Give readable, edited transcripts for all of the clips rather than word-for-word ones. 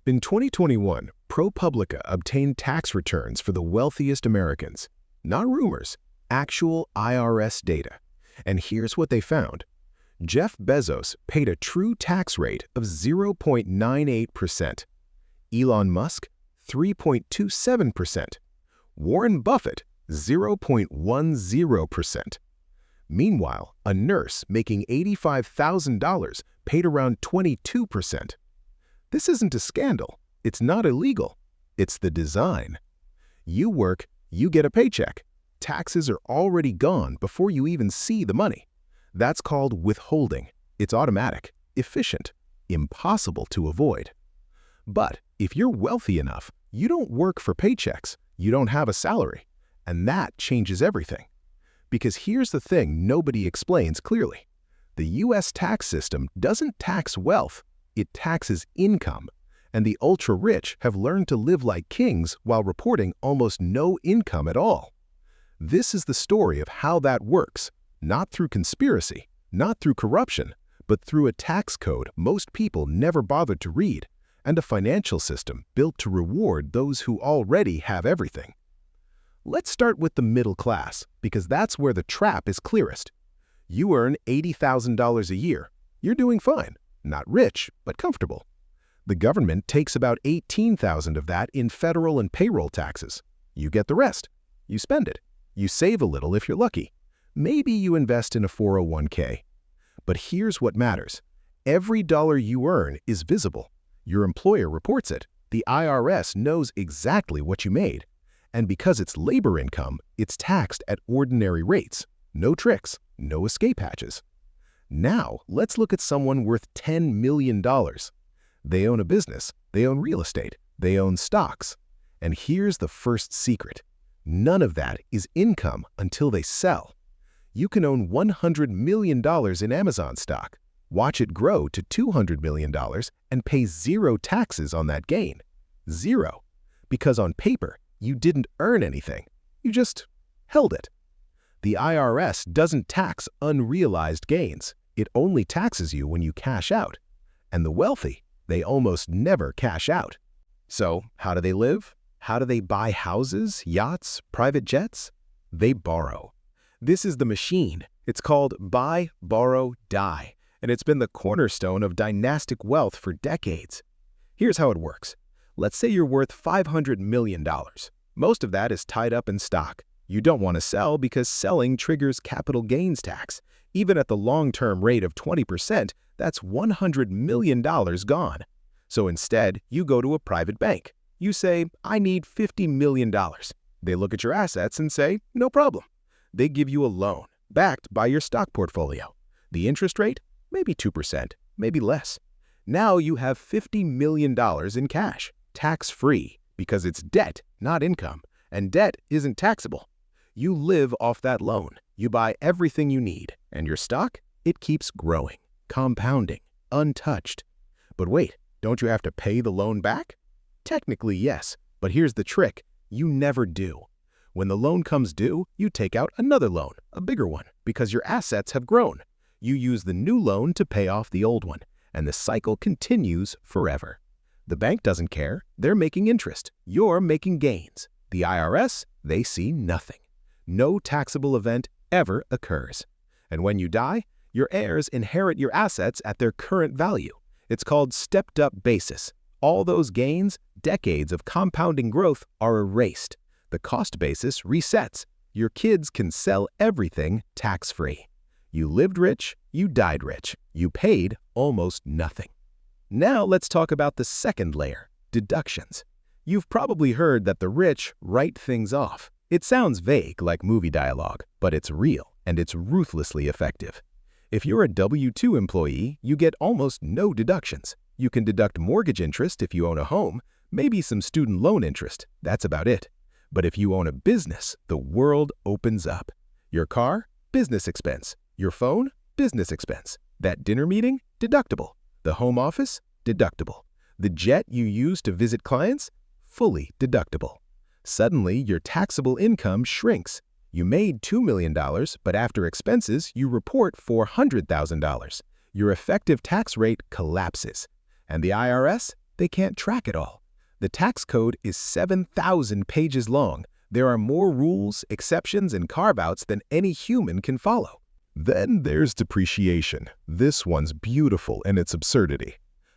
In 2021, ProPublica obtained tax returns for the wealthiest Americans. Not rumors, actual IRS data. And here's what they found. Jeff Bezos paid a true tax rate of 0.98%. Elon Musk, 3.27%. Warren Buffett, 0.10%. Meanwhile, a nurse making $85,000 paid around 22%. This isn't a scandal. It's not illegal. It's the design. You work, you get a paycheck. Taxes are already gone before you even see the money. That's called withholding. It's automatic, efficient, impossible to avoid. But if you're wealthy enough, you don't work for paychecks. You don't have a salary. And that changes everything. Because here's the thing nobody explains clearly. The U.S. tax system doesn't tax wealth. It taxes income. And the ultra-rich have learned to live like kings while reporting almost no income at all. This is the story of how that works. Not through conspiracy, not through corruption, but through a tax code most people never bothered to read, and a financial system built to reward those who already have everything. Let's start with the middle class, because that's where the trap is clearest. You earn $80,000 a year. You're doing fine. Not rich, but comfortable. The government takes about $18,000 of that in federal and payroll taxes. You get the rest. You spend it. You save a little if you're lucky. Maybe you invest in a 401k. But here's what matters. Every dollar you earn is visible. Your employer reports it. The IRS knows exactly what you made. And because it's labor income, it's taxed at ordinary rates. No tricks, no escape hatches. Now, let's look at someone worth $10 million. They own a business, they own real estate, they own stocks. And here's the first secret. None of that is income until they sell. You can own $100 million in Amazon stock, watch it grow to $200 million, and pay zero taxes on that gain. Zero. Because on paper, you didn't earn anything. You just held it. The IRS doesn't tax unrealized gains. It only taxes you when you cash out. And the wealthy, they almost never cash out. So, how do they live? How do they buy houses, yachts, private jets? They borrow. This is the machine. It's called buy, borrow, die, and it's been the cornerstone of dynastic wealth for decades. Here's how it works. Let's say you're worth $500 million. Most of that is tied up in stock. You don't want to sell because selling triggers capital gains tax. Even at the long-term rate of 20%, that's $100 million gone. So instead, you go to a private bank. You say, I need $50 million. They look at your assets and say, no problem. They give you a loan, backed by your stock portfolio. The interest rate? Maybe 2%, maybe less. Now you have $50 million in cash, tax-free, because it's debt, not income, and debt isn't taxable. You live off that loan. You buy everything you need, and your stock? It keeps growing, compounding, untouched. But wait, don't you have to pay the loan back? Technically, yes, but here's the trick. You never do. When the loan comes due, you take out another loan, a bigger one, because your assets have grown. You use the new loan to pay off the old one, and the cycle continues forever. The bank doesn't care. They're making interest. You're making gains. The IRS, they see nothing. No taxable event ever occurs. And when you die, your heirs inherit your assets at their current value. It's called stepped-up basis. All those gains, decades of compounding growth, are erased. The cost basis resets. Your kids can sell everything tax-free. You lived rich, you died rich. You paid almost nothing. Now let's talk about the second layer, deductions. You've probably heard that the rich write things off. It sounds vague like movie dialogue, but it's real and it's ruthlessly effective. If you're a W-2 employee, you get almost no deductions. You can deduct mortgage interest if you own a home, maybe some student loan interest. That's about it. But if you own a business, the world opens up. Your car? Business expense. Your phone? Business expense. That dinner meeting? Deductible. The home office? Deductible. The jet you use to visit clients? Fully deductible. Suddenly, your taxable income shrinks. You made $2 million, but after expenses, you report $400,000. Your effective tax rate collapses. And the IRS? They can't track it all. The tax code is 7,000 pages long. There are more rules, exceptions, and carve-outs than any human can follow. Then there's depreciation. This one's beautiful in its absurdity.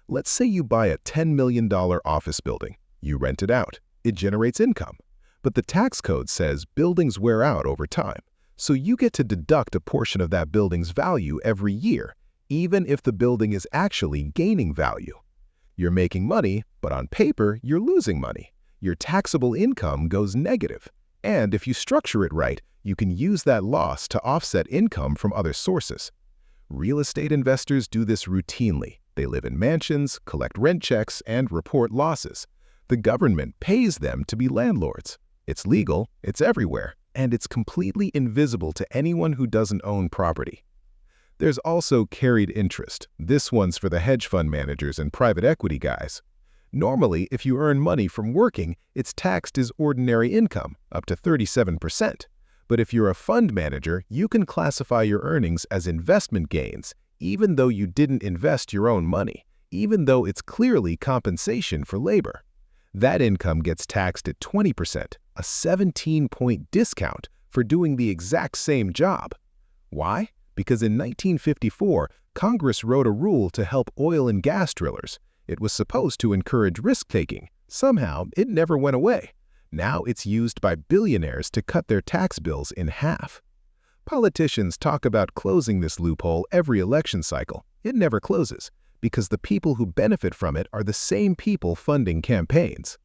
Let's say you buy a $10 million office building. You rent it out. It generates income. But the tax code says buildings wear out over time, so you get to deduct a portion of that building's value every year, even if the building is actually gaining value. You're making money, but on paper, you're losing money. Your taxable income goes negative. And if you structure it right, you can use that loss to offset income from other sources. Real estate investors do this routinely. They live in mansions, collect rent checks, and report losses. The government pays them to be landlords. It's legal, it's everywhere, and it's completely invisible to anyone who doesn't own property. There's also carried interest. This one's for the hedge fund managers and private equity guys. Normally, if you earn money from working, it's taxed as ordinary income, up to 37%. But if you're a fund manager, you can classify your earnings as investment gains, even though you didn't invest your own money, even though it's clearly compensation for labor. That income gets taxed at 20%, a 17-point discount for doing the exact same job. Why? Because in 1954, Congress wrote a rule to help oil and gas drillers. It was supposed to encourage risk-taking. Somehow, it never went away. Now it's used by billionaires to cut their tax bills in half. Politicians talk about closing this loophole every election cycle. It never closes, because the people who benefit from it are the same people funding campaigns.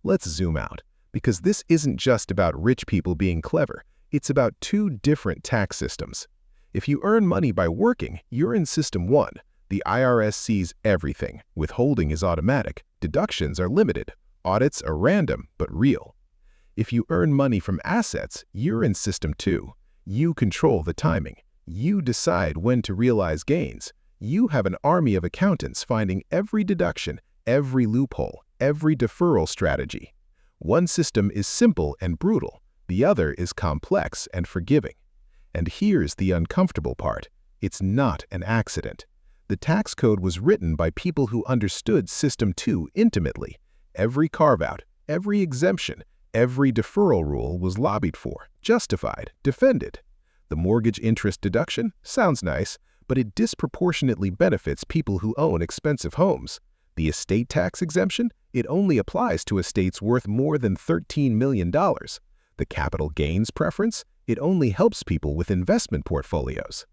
Let's zoom out, because this isn't just about rich people being clever. It's about two different tax systems. If you earn money by working, you're in System 1. The IRS sees everything. Withholding is automatic. Deductions are limited. Audits are random, but real. If you earn money from assets, you're in System 2. You control the timing. You decide when to realize gains. You have an army of accountants finding every deduction, every loophole, every deferral strategy. One system is simple and brutal. The other is complex and forgiving. And here's the uncomfortable part. It's not an accident. The tax code was written by people who understood System 2 intimately. Every carve-out, every exemption, every deferral rule was lobbied for, justified, defended. The mortgage interest deduction sounds nice, but it disproportionately benefits people who own expensive homes. The estate tax exemption, it only applies to estates worth more than $13 million. The capital gains preference, it only helps people with investment portfolios.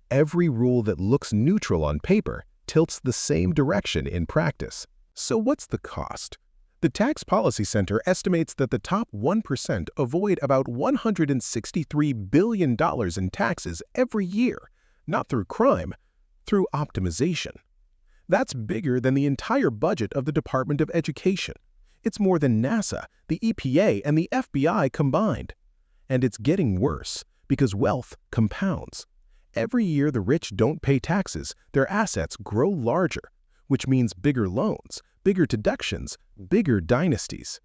Every rule that looks neutral on paper tilts the same direction in practice. So what's the cost? The Tax Policy Center estimates that the top 1% avoid about $163 billion in taxes every year, not through crime, through optimization. That's bigger than the entire budget of the Department of Education. It's more than NASA, the EPA, and the FBI combined. And it's getting worse, because wealth compounds. Every year the rich don't pay taxes, their assets grow larger, which means bigger loans, bigger deductions, bigger dynasties.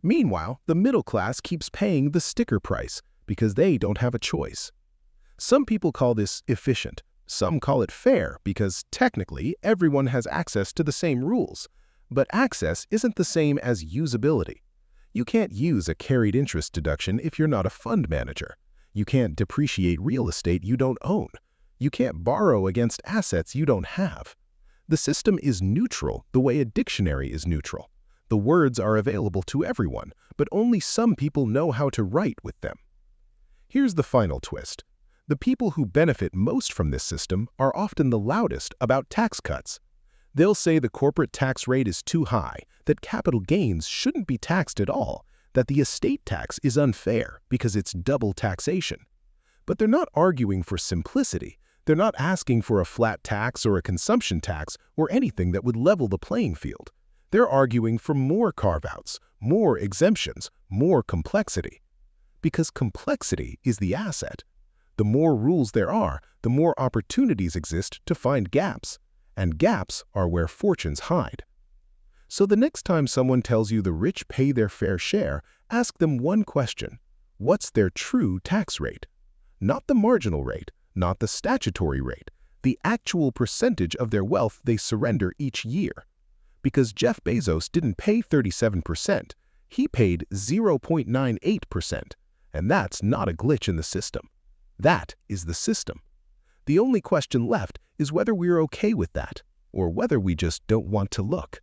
Meanwhile, the middle class keeps paying the sticker price because they don't have a choice. Some people call this efficient. Some call it fair because technically everyone has access to the same rules. But access isn't the same as usability. You can't use a carried interest deduction if you're not a fund manager. You can't depreciate real estate you don't own. You can't borrow against assets you don't have. The system is neutral the way a dictionary is neutral. The words are available to everyone, but only some people know how to write with them. Here's the final twist. The people who benefit most from this system are often the loudest about tax cuts. They'll say the corporate tax rate is too high, that capital gains shouldn't be taxed at all, that the estate tax is unfair because it's double taxation. But they're not arguing for simplicity. They're not asking for a flat tax or a consumption tax or anything that would level the playing field. They're arguing for more carve-outs, more exemptions, more complexity. Because complexity is the asset. The more rules there are, the more opportunities exist to find gaps. And gaps are where fortunes hide. So the next time someone tells you the rich pay their fair share, ask them one question. What's their true tax rate? Not the marginal rate, not the statutory rate, the actual percentage of their wealth they surrender each year. because Jeff Bezos didn't pay 37%. He paid 0.98%, and that's not a glitch in the system. That is the system. The only question left is whether we're okay with that, or whether we just don't want to look.